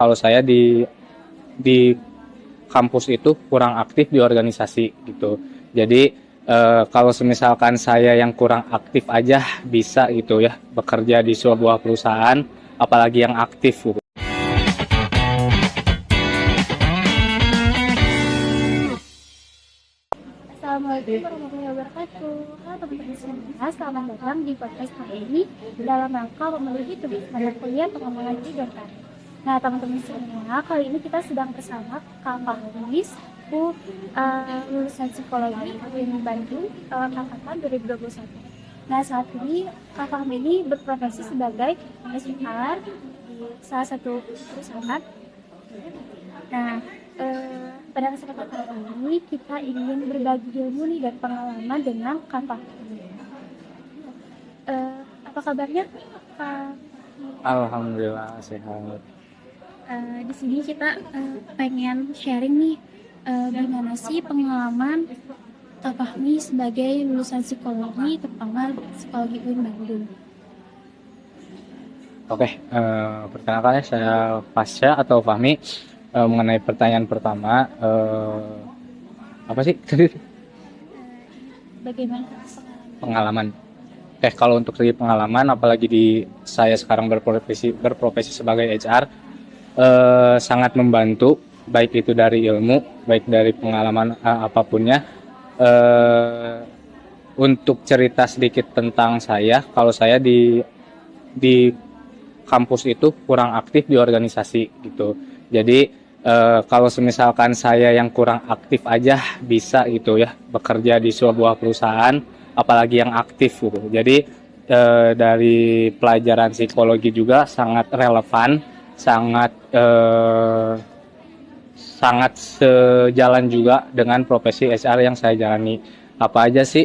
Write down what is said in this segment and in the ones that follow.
Kalau saya di kampus itu kurang aktif di organisasi gitu. Jadi kalau misalkan saya yang kurang aktif aja bisa gitu ya bekerja di sebuah perusahaan, apalagi yang aktif gitu. Assalamualaikum warahmatullahi wabarakatuh. Halo teman-teman semua, selamat datang di podcast kali ini dalam rangka memenuhi tugas mata kuliah pengembangan diri dan karir. Nah, teman-teman semua, kali ini kita sedang bersama Kak Fahmi, lulusan psikologi UIN Bandung angkatan 2021. Nah, saat ini Kak Fahmi ini berprofesi sebagai HR di salah satu perusahaan. Nah, pada kesempatan kali ini kita ingin berbagi ilmu nih dan pengalaman dengan Kak Fahmi. Apa kabarnya, Kak? Alhamdulillah sehat. Di sini kita pengen sharing nih gimana sih pengalaman Kak Fahmi sebagai lulusan psikologi, terutama psikologi UIN Bandung. Oke, perkenalkan saya Pasya atau Fahmi. Mengenai pertanyaan pertama, apa sih? Bagaimana Pengalaman. Oke, kalau untuk segi pengalaman, apalagi di saya sekarang berprofesi sebagai HR, sangat membantu, baik itu dari ilmu, baik dari pengalaman apapunnya. Untuk cerita sedikit tentang saya, kalau saya di kampus itu kurang aktif di organisasi gitu. Jadi kalau misalkan saya yang kurang aktif aja bisa gitu ya bekerja di sebuah perusahaan, apalagi yang aktif gitu. Jadi dari pelajaran psikologi juga sangat relevan, sangat sejalan juga dengan profesi HR yang saya jalani. Apa aja sih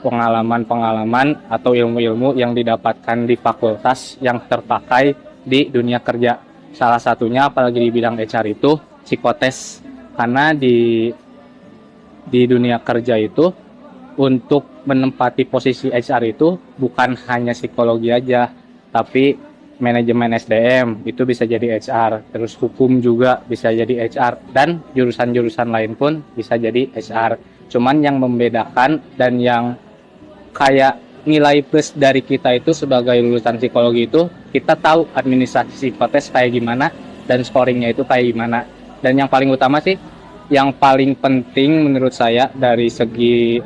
pengalaman-pengalaman atau ilmu-ilmu yang didapatkan di fakultas yang terpakai di dunia kerja. Salah satunya apalagi di bidang HR itu psikotes. Karena di dunia kerja itu untuk menempati posisi HR itu bukan hanya psikologi aja, tapi manajemen SDM itu bisa jadi HR, terus hukum juga bisa jadi HR, dan jurusan-jurusan lain pun bisa jadi HR. Cuman yang membedakan dan yang kayak nilai plus dari kita itu sebagai lulusan psikologi itu, kita tahu administrasi psikotes kayak gimana dan scoringnya itu kayak gimana. Dan yang paling utama sih, yang paling penting menurut saya dari segi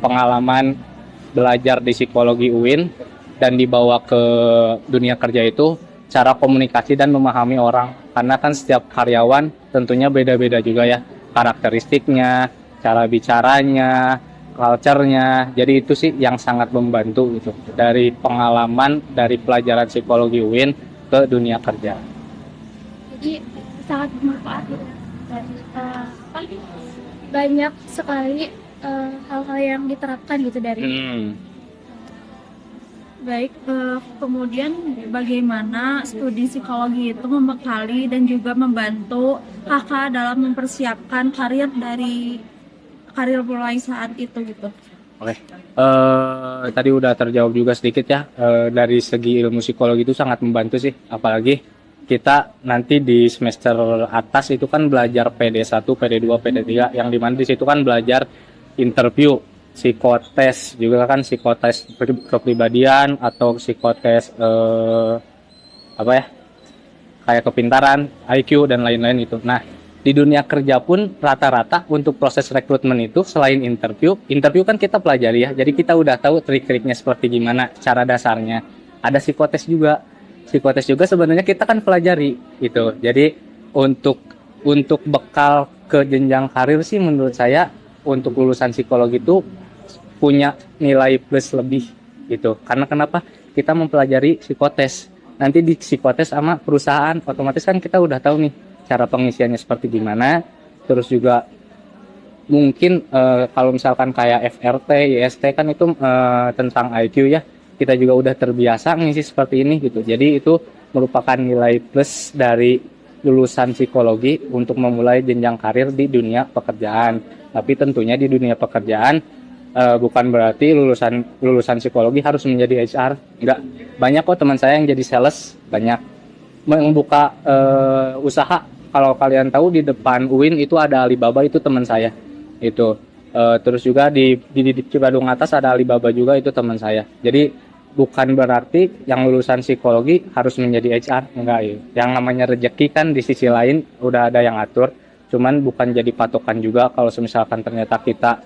pengalaman belajar di psikologi UIN dan dibawa ke dunia kerja itu cara komunikasi dan memahami orang. Karena kan setiap karyawan tentunya beda-beda juga ya karakteristiknya, cara bicaranya, culture-nya. Jadi itu sih yang sangat membantu gitu dari pengalaman dari pelajaran psikologi UIN ke dunia kerja. Jadi sangat bermanfaat gitu. Dan banyak sekali hal-hal yang diterapkan gitu dari Baik, kemudian bagaimana studi psikologi itu membekali dan juga membantu kakak dalam mempersiapkan karir mulai saat itu gitu. Oke, tadi udah terjawab juga sedikit ya, dari segi ilmu psikologi itu sangat membantu sih, apalagi kita nanti di semester atas itu kan belajar PD1, PD2, PD3, yang dimana di situ kan belajar interview, psikotes juga kan, psikotes kepribadian atau psikotes apa ya, kayak kepintaran, IQ dan lain-lain itu. Nah, di dunia kerja pun rata-rata untuk proses rekrutmen itu selain interview kan kita pelajari ya. Jadi kita udah tahu trik-triknya seperti gimana, cara dasarnya. Ada psikotes juga. Psikotes juga sebenarnya kita kan pelajari gitu. Jadi untuk bekal ke jenjang karir sih menurut saya untuk lulusan psikologi itu punya nilai plus lebih gitu. Karena kenapa? Kita mempelajari psikotes. Nanti di psikotes sama perusahaan otomatis kan kita udah tahu nih cara pengisiannya seperti gimana. Terus juga mungkin kalau misalkan kayak FRT, YST kan itu tentang IQ ya. Kita juga udah terbiasa ngisi seperti ini gitu. Jadi itu merupakan nilai plus dari lulusan psikologi untuk memulai jenjang karir di dunia pekerjaan. Tapi tentunya di dunia pekerjaan bukan berarti lulusan psikologi harus menjadi HR. Enggak. Banyak kok teman saya yang jadi sales, banyak. membuka usaha. Kalau kalian tahu di depan UIN itu ada Alibaba, itu teman saya. Itu terus juga di Cipadung atas ada Alibaba juga, itu teman saya. Jadi bukan berarti yang lulusan psikologi harus menjadi HR, enggak ya. Yang namanya rezeki kan di sisi lain udah ada yang atur. Cuman bukan jadi patokan juga kalau misalkan ternyata kita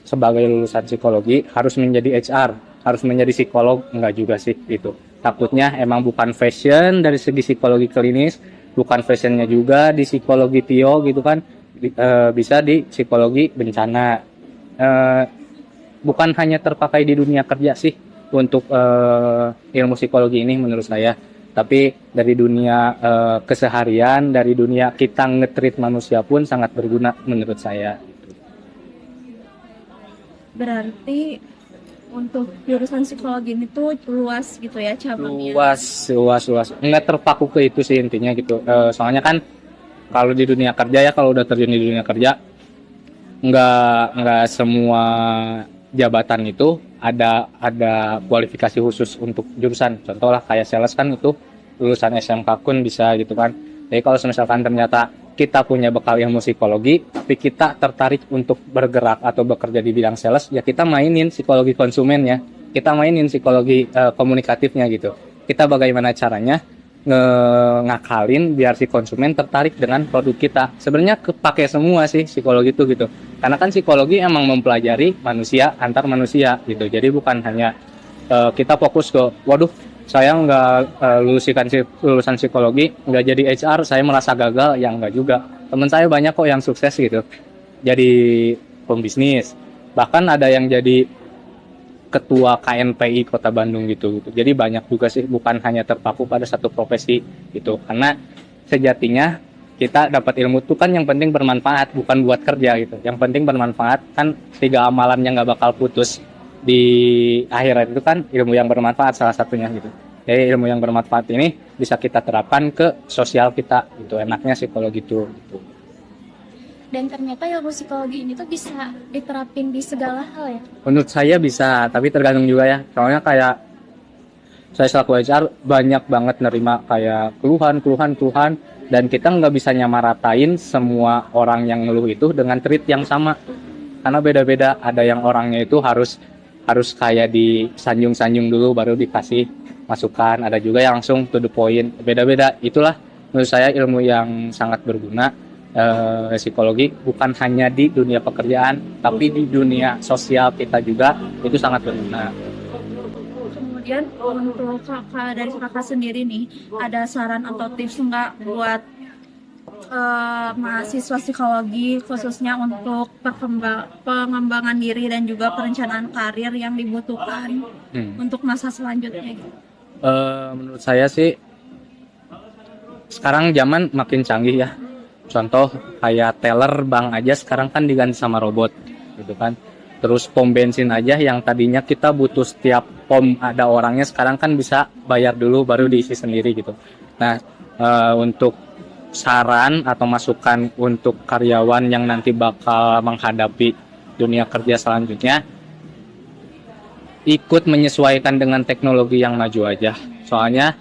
sebagai lulusan psikologi harus menjadi HR, harus menjadi psikolog, enggak juga sih itu. Takutnya emang bukan fashion dari segi psikologi klinis, bukan fashionnya juga di psikologi Pio gitu kan, bisa di psikologi bencana. Bukan hanya terpakai di dunia kerja sih untuk ilmu psikologi ini menurut saya, tapi dari dunia keseharian, dari dunia kita nge-treat manusia pun sangat berguna menurut saya. Berarti untuk jurusan psikologi ini tuh luas gitu ya cabangnya. Luas, nggak terpaku ke itu sih intinya gitu. Soalnya kan kalau di dunia kerja ya, kalau udah terjun di dunia kerja, nggak semua jabatan itu ada kualifikasi khusus untuk jurusan. Contoh lah kayak sales kan itu lulusan SMK pun bisa gitu kan. Jadi kalau misalkan ternyata kita punya bekal ilmu psikologi, tapi kita tertarik untuk bergerak atau bekerja di bidang sales, ya kita mainin psikologi konsumennya, kita mainin psikologi komunikatifnya gitu. Kita bagaimana caranya ngakalin biar si konsumen tertarik dengan produk kita. Sebenarnya kepake semua sih psikologi itu gitu. Karena kan psikologi emang mempelajari manusia antar manusia gitu. Jadi bukan hanya kita fokus ke, waduh saya nggak lulusan psikologi, nggak jadi HR, saya merasa gagal, ya nggak juga. Teman saya banyak kok yang sukses gitu, jadi pembisnis, bahkan ada yang jadi ketua KNPI Kota Bandung gitu. Jadi banyak juga sih, bukan hanya terpaku pada satu profesi gitu. Karena sejatinya kita dapat ilmu itu kan yang penting bermanfaat, bukan buat kerja gitu. Yang penting bermanfaat, kan 3 amalan yang nggak bakal putus di akhirat itu kan ilmu yang bermanfaat salah satunya gitu. Jadi ilmu yang bermanfaat ini bisa kita terapkan ke sosial kita gitu. Enaknya psikologi itu gitu. Dan ternyata ilmu psikologi ini tuh bisa diterapin di segala hal ya. Menurut saya bisa, tapi tergantung juga ya. Soalnya kayak saya selaku HR banyak banget nerima kayak keluhan dan kita nggak bisa nyamaratain semua orang yang ngeluh itu dengan treat yang sama. Karena beda-beda, ada yang orangnya itu harus kayak disanjung-sanjung dulu baru dikasih masukan, ada juga yang langsung to the point, beda-beda. Itulah menurut saya ilmu yang sangat berguna. Psikologi bukan hanya di dunia pekerjaan, tapi di dunia sosial kita juga itu sangat berguna. Kemudian untuk dari kakak sendiri nih, ada saran atau tips nggak buat mahasiswa psikologi khususnya untuk pengembangan diri dan juga perencanaan karir yang dibutuhkan untuk masa selanjutnya? Menurut saya sih sekarang zaman makin canggih ya. Contoh kayak teller bank aja sekarang kan diganti sama robot gitu kan. Terus pom bensin aja yang tadinya kita butuh setiap pom ada orangnya, sekarang kan bisa bayar dulu baru diisi sendiri gitu. Nah, untuk saran atau masukan untuk karyawan yang nanti bakal menghadapi dunia kerja selanjutnya, ikut menyesuaikan dengan teknologi yang maju aja. Soalnya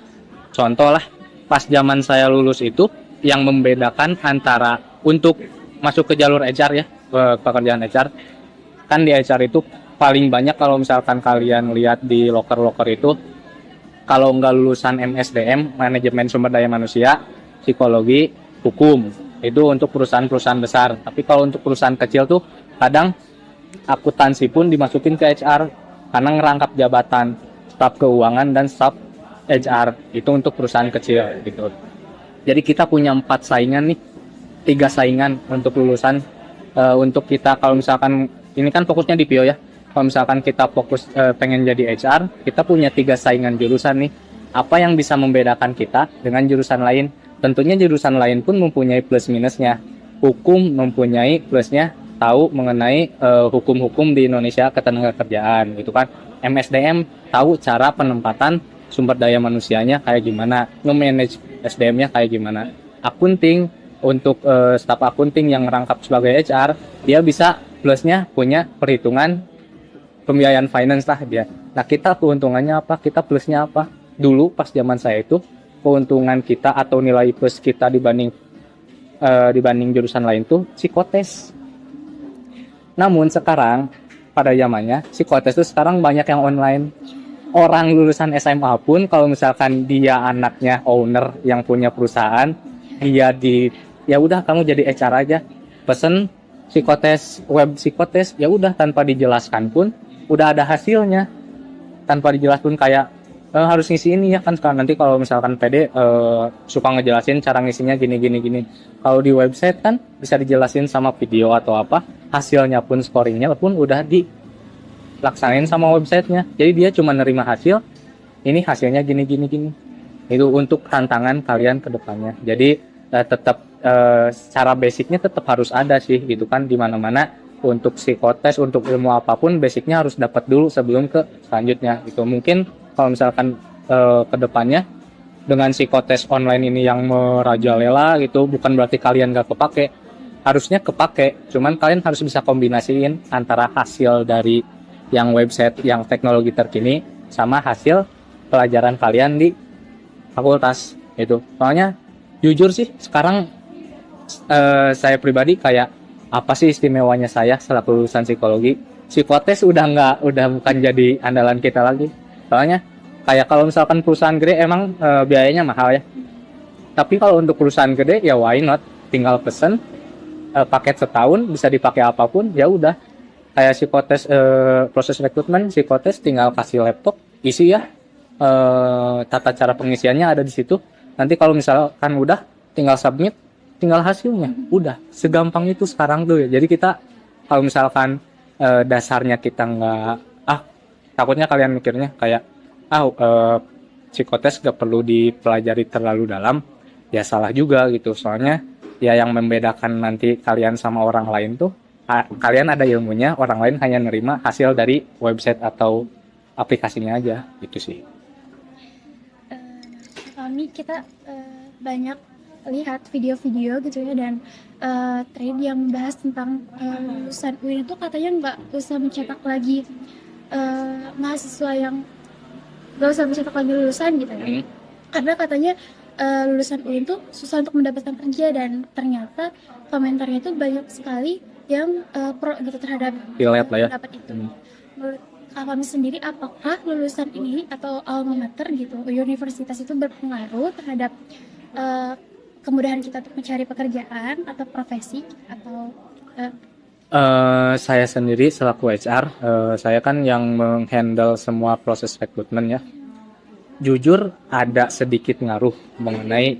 contoh lah, pas zaman saya lulus itu yang membedakan antara untuk masuk ke jalur HR ya, pekerjaan HR, kan di HR itu paling banyak kalau misalkan kalian lihat di loker-loker itu, kalau nggak lulusan MSDM, manajemen sumber daya manusia, psikologi, hukum, itu untuk perusahaan-perusahaan besar. Tapi kalau untuk perusahaan kecil tuh kadang akuntansi pun dimasukin ke HR karena ngerangkap jabatan staf keuangan dan staf HR, itu untuk perusahaan kecil gitu. Jadi kita punya 4 saingan nih, 3 saingan untuk lulusan. Untuk kita kalau misalkan ini kan fokusnya di PIO ya, kalau misalkan kita fokus pengen jadi HR, kita punya 3 saingan jurusan nih. Apa yang bisa membedakan kita dengan jurusan lain? Tentunya jurusan lain pun mempunyai plus minusnya. Hukum mempunyai plusnya, tahu mengenai hukum-hukum di Indonesia ketenagakerjaan gitu kan. MSDM tahu cara penempatan sumber daya manusianya kayak gimana, nge-manage SDM-nya kayak gimana. Akunting untuk staf akunting yang merangkap sebagai HR, dia bisa plusnya punya perhitungan pembiayaan finance lah dia. Nah, kita keuntungannya apa? Kita plusnya apa? Dulu pas zaman saya itu keuntungan kita atau nilai plus kita dibanding jurusan lain tuh psikotes. Namun sekarang pada zamannya psikotes tuh sekarang banyak yang online. Orang lulusan SMA pun kalau misalkan dia anaknya owner yang punya perusahaan, ya udah kamu jadi HR aja, pesen psikotes, web psikotes, ya udah tanpa dijelaskan pun udah ada hasilnya, tanpa dijelaskan kayak harus ngisi ini ya kan. Sekarang nanti kalau misalkan PD suka ngejelasin cara ngisinya gini. Kalau di website kan bisa dijelasin sama video atau apa, hasilnya pun scoringnya pun udah dilaksanain sama websitenya. Jadi dia cuma nerima hasil, ini hasilnya gini. Itu untuk tantangan kalian ke depannya. Jadi tetap secara basicnya tetap harus ada sih gitu kan, di mana-mana untuk psikotes, untuk ilmu apapun basicnya harus dapat dulu sebelum ke selanjutnya gitu. Mungkin kalau misalkan ke depannya dengan psikotes online ini yang merajalela gitu, bukan berarti kalian gak kepake, harusnya kepake, cuman kalian harus bisa kombinasiin antara hasil dari yang website yang teknologi terkini sama hasil pelajaran kalian di fakultas itu. Soalnya jujur sih sekarang saya pribadi kayak apa sih istimewanya saya selaku lulusan psikologi, psikotes udah bukan jadi andalan kita lagi. Soalnya kayak kalau misalkan perusahaan gede emang biayanya mahal ya, tapi kalau untuk perusahaan gede ya why not, tinggal pesen paket setahun bisa dipakai apapun, ya udah. Kayak psikotes, proses rekrutmen psikotes tinggal kasih laptop, isi ya, tata cara pengisiannya ada di situ. Nanti kalau misalkan udah tinggal submit, tinggal hasilnya, udah segampang itu sekarang tuh ya. Jadi kita kalau misalkan dasarnya kita nggak, takutnya kalian mikirnya kayak psikotes gak perlu dipelajari terlalu dalam, ya salah juga gitu. Soalnya ya yang membedakan nanti kalian sama orang lain tuh, kalian ada ilmunya, orang lain hanya nerima hasil dari website atau aplikasinya aja gitu sih. Kami kita banyak lihat video-video gitu ya, dan thread yang bahas tentang lulusan UIN itu katanya nggak usah mencetak lagi mahasiswa yang nggak usah mencetak lagi lulusan gitu ya. Karena katanya lulusan UIN tuh susah untuk mendapatkan kerja, dan ternyata komentarnya itu banyak sekali yang pro gitu terhadap pendapat itu. Menurut kami sendiri, apakah lulusan ini atau alma mater gitu, universitas itu berpengaruh terhadap kemudahan kita untuk mencari pekerjaan atau profesi atau saya sendiri selaku HR, saya kan yang menghandle semua proses rekrutmen ya. Jujur ada sedikit ngaruh mengenai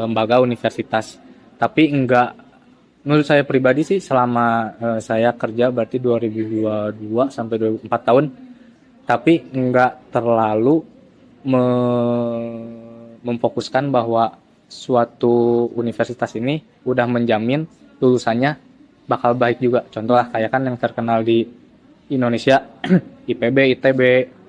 lembaga universitas, tapi enggak. Menurut saya pribadi sih selama saya kerja berarti 2022 sampai 2004 tahun, tapi enggak terlalu memfokuskan bahwa suatu universitas ini udah menjamin lulusannya bakal baik juga. Contoh lah kayak kan yang terkenal di Indonesia IPB, ITB,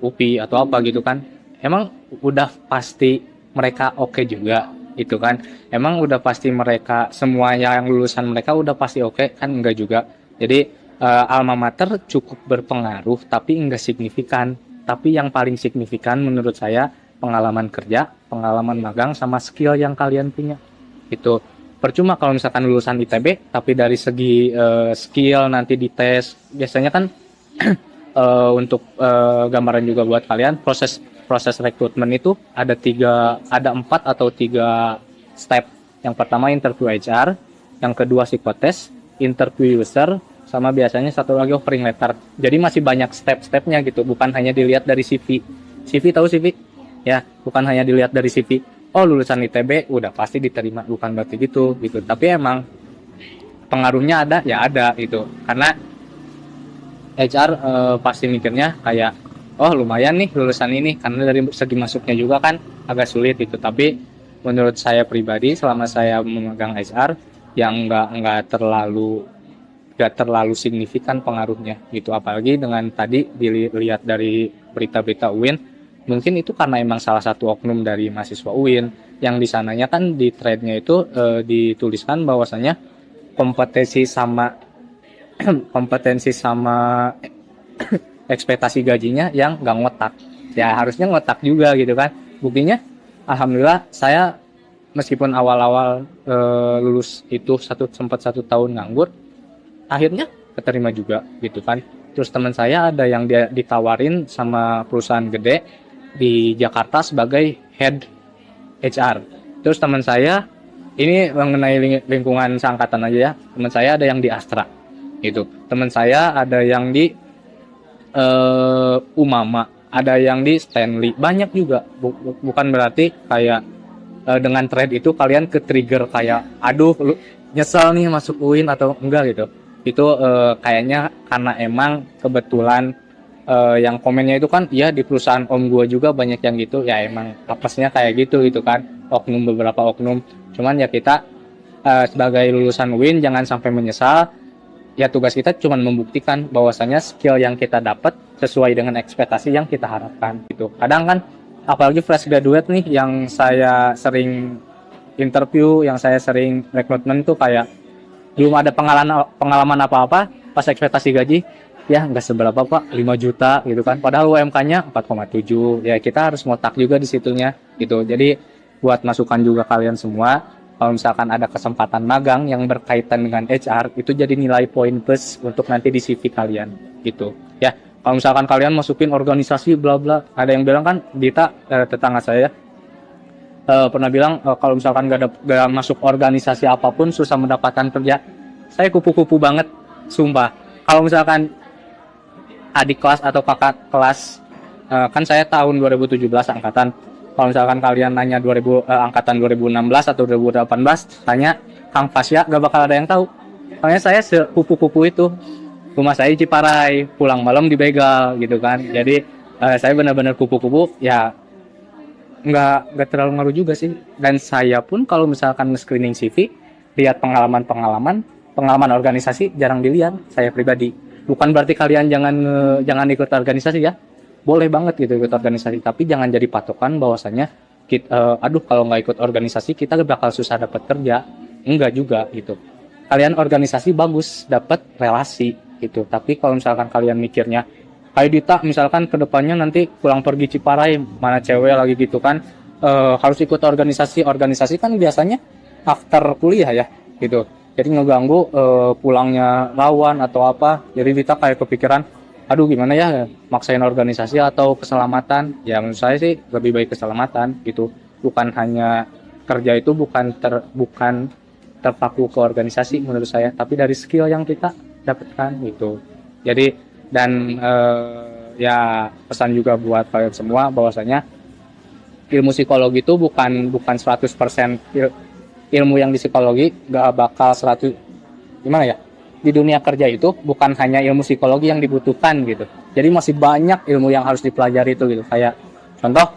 UPI atau apa gitu kan. Emang udah pasti mereka oke juga itu kan. Emang udah pasti mereka semua yang lulusan mereka udah pasti oke kan, enggak juga. Jadi alma mater cukup berpengaruh tapi enggak signifikan. Tapi yang paling signifikan menurut saya pengalaman kerja, pengalaman magang, sama skill yang kalian punya. Itu percuma kalau misalkan lulusan ITB tapi dari segi skill nanti dites. Biasanya kan untuk gambaran juga buat kalian, proses rekrutmen itu ada 4 atau 3 step. Yang pertama interview HR, yang kedua psikotes, interview user, sama biasanya satu lagi offering letter. Jadi masih banyak step-stepnya gitu, bukan hanya dilihat dari CV. CV tahu CV? Ya, bukan hanya dilihat dari CV. Oh, lulusan ITB udah pasti diterima, bukan berarti gitu. Tapi emang pengaruhnya ada, ya ada gitu. Karena HR pasti mikirnya kayak, oh lumayan nih lulusan ini, karena dari segi masuknya juga kan agak sulit gitu. Tapi menurut saya pribadi selama saya memegang HR, yang nggak terlalu signifikan pengaruhnya gitu. Apalagi dengan tadi dilihat dari berita-berita UIN, mungkin itu karena emang salah satu oknum dari mahasiswa UIN yang di sananya kan di thread-nya itu dituliskan bahwasanya kompetensi sama ekspektasi gajinya yang nggak ngotak. Ya harusnya ngotak juga gitu kan. Buktinya alhamdulillah saya meskipun awal-awal lulus itu sempat 1 tahun nganggur, akhirnya keterima juga gitu kan. Terus teman saya ada yang dia ditawarin sama perusahaan gede di Jakarta sebagai head HR. Terus teman saya ini mengenai lingkungan seangkatan aja ya. Teman saya ada yang di Astra gitu. Teman saya ada yang di Umama, ada yang di Stanley. Banyak juga. Bukan berarti kayak dengan trade itu kalian ke trigger kayak aduh lu nyesel nih masuk UIN atau enggak gitu. Itu kayaknya karena emang kebetulan yang komennya itu kan ya di perusahaan om gua juga banyak yang gitu ya, emang apesnya kayak gitu kan, beberapa oknum. Cuman ya kita sebagai lulusan UIN jangan sampai menyesal. Ya tugas kita cuma membuktikan bahwasanya skill yang kita dapat sesuai dengan ekspektasi yang kita harapkan gitu. Kadang kan apalagi fresh graduate nih yang saya sering interview, yang saya sering rekrutmen tuh kayak belum ada pengalaman apa-apa, pas ekspektasi gaji ya nggak seberapa Pak, 5 juta gitu kan, padahal UMK-nya 4,7. Ya kita harus ngotak juga di situnya gitu. Jadi buat masukan juga kalian semua, kalau misalkan ada kesempatan magang yang berkaitan dengan HR, itu jadi nilai poin plus untuk nanti di CV kalian gitu ya. Kalau misalkan kalian masukin organisasi bla bla, ada yang bilang kan, Dita tetangga saya pernah bilang kalau misalkan gak masuk organisasi apapun susah mendapatkan kerja. Saya kupu-kupu banget sumpah. Kalau misalkan adik kelas atau kakak kelas, kan saya tahun 2017 angkatan, kalau misalkan kalian nanya angkatan 2016 atau 2018, tanya Kang Fasya, gak bakal ada yang tahu. Soalnya saya sekupu-kupu itu. Rumah saya Ciparai, pulang malam di begal gitu kan. Jadi saya benar-benar kupu-kupu ya. Nggak terlalu ngaruh juga sih. Dan saya pun kalau misalkan screening CV, lihat pengalaman organisasi jarang dilihat saya pribadi. Bukan berarti kalian jangan ikut organisasi ya, boleh banget gitu ikut organisasi, tapi jangan jadi patokan bahwasanya aduh kalau nggak ikut organisasi kita bakal susah dapat kerja. Enggak juga gitu. Kalian organisasi bagus, dapat relasi gitu. Tapi kalau misalkan kalian mikirnya kayak Dita misalkan kedepannya nanti pulang pergi Ciparai, mana cewek lagi gitu kan, harus ikut organisasi kan biasanya after kuliah ya gitu. Jadi ngeganggu pulangnya rawan atau apa. Jadi Dita kayak kepikiran, aduh gimana ya, maksain organisasi atau keselamatan. Ya menurut saya sih lebih baik keselamatan gitu. Bukan hanya kerja itu bukan terpaku ke organisasi menurut saya, tapi dari skill yang kita dapatkan gitu. Jadi dan ya pesan juga buat kalian semua bahwasanya ilmu psikologi itu bukan 100% ilmu yang di psikologi gak bakal 100 gimana ya, di dunia kerja itu bukan hanya ilmu psikologi yang dibutuhkan gitu. Jadi masih banyak ilmu yang harus dipelajari itu gitu. Kayak contoh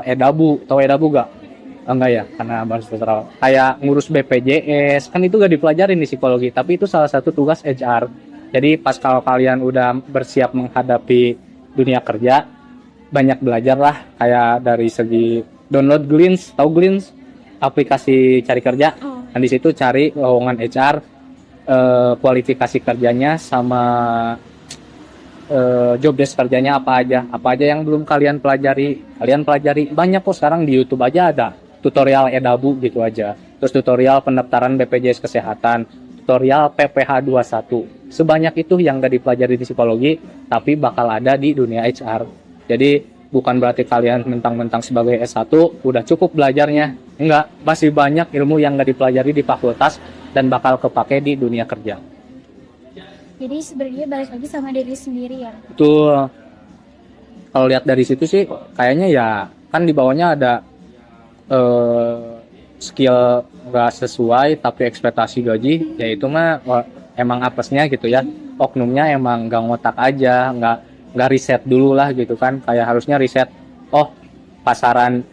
edabu, tahu edabu gak? Enggak ya, karena bahasa sastra. Kayak ngurus BPJS kan itu gak dipelajarin di psikologi, tapi itu salah satu tugas HR. Jadi pas kalau kalian udah bersiap menghadapi dunia kerja, banyak belajar lah, kayak dari segi download Glints, tahu Glints? Aplikasi cari kerja. Dan di situ cari lowongan HR, kualifikasi kerjanya sama job desk kerjanya apa aja yang belum kalian pelajari. Banyak kok sekarang di YouTube aja ada tutorial edabu gitu aja. Terus tutorial pendaftaran BPJS Kesehatan, tutorial PPH 21. Sebanyak itu yang gak dipelajari di psikologi, tapi bakal ada di dunia HR. Jadi bukan berarti kalian mentang-mentang sebagai S1 udah cukup belajarnya. Enggak, masih banyak ilmu yang gak dipelajari di fakultas dan bakal kepake di dunia kerja. Jadi sebenarnya balik lagi sama diri sendiri ya. Betul. Kalau lihat dari situ sih kayaknya ya kan di bawahnya ada skill nggak sesuai tapi ekspektasi gaji, ya itu mah emang apesnya gitu ya. Oknumnya emang nggak ngotak aja, nggak riset dulu lah gitu kan. Kayak harusnya riset, oh pasaran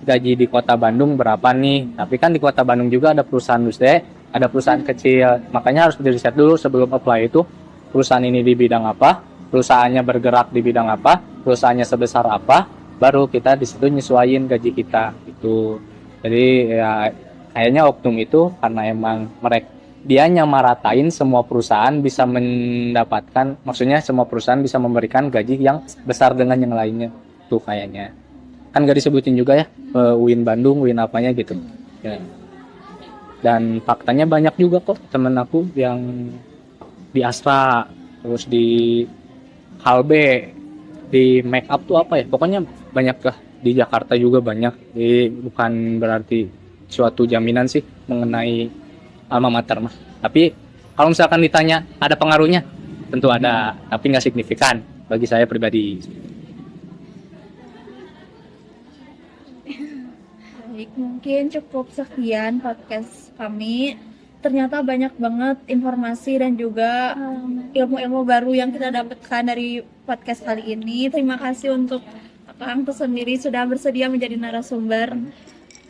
gaji di kota Bandung berapa nih. Tapi kan di kota Bandung juga ada perusahaan gede, ada perusahaan kecil. Makanya harus diriset dulu sebelum apply itu, perusahaan ini di bidang apa, perusahaannya bergerak di bidang apa, perusahaannya sebesar apa, baru kita di situ nyesuaiin gaji kita gitu. Jadi ya kayaknya oknum itu karena emang dia nyamaratain semua perusahaan bisa maksudnya semua perusahaan bisa memberikan gaji yang besar dengan yang lainnya tuh kayaknya. kan gak disebutin juga ya, UIN Bandung, UIN apanya gitu ya. Dan faktanya banyak juga kok temen aku yang di Astra, terus di Halbe, di make up tuh apa ya, pokoknya banyak lah, di Jakarta juga banyak. Jadi bukan berarti suatu jaminan sih mengenai alma mater mah. Tapi kalau misalkan ditanya ada pengaruhnya, tentu ada, tapi nggak signifikan bagi saya pribadi. Baik, mungkin cukup sekian podcast kami. Ternyata banyak banget informasi dan juga ilmu-ilmu baru yang kita dapatkan dari podcast kali ini. Terima kasih untuk Kang itu sendiri sudah bersedia menjadi narasumber.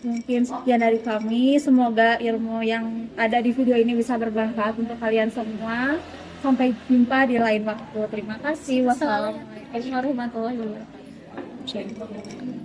Mungkin sekian dari kami. Semoga ilmu yang ada di video ini bisa bermanfaat untuk kalian semua. Sampai jumpa di lain waktu. Terima kasih. Wassalamualaikum warahmatullahi wabarakatuh.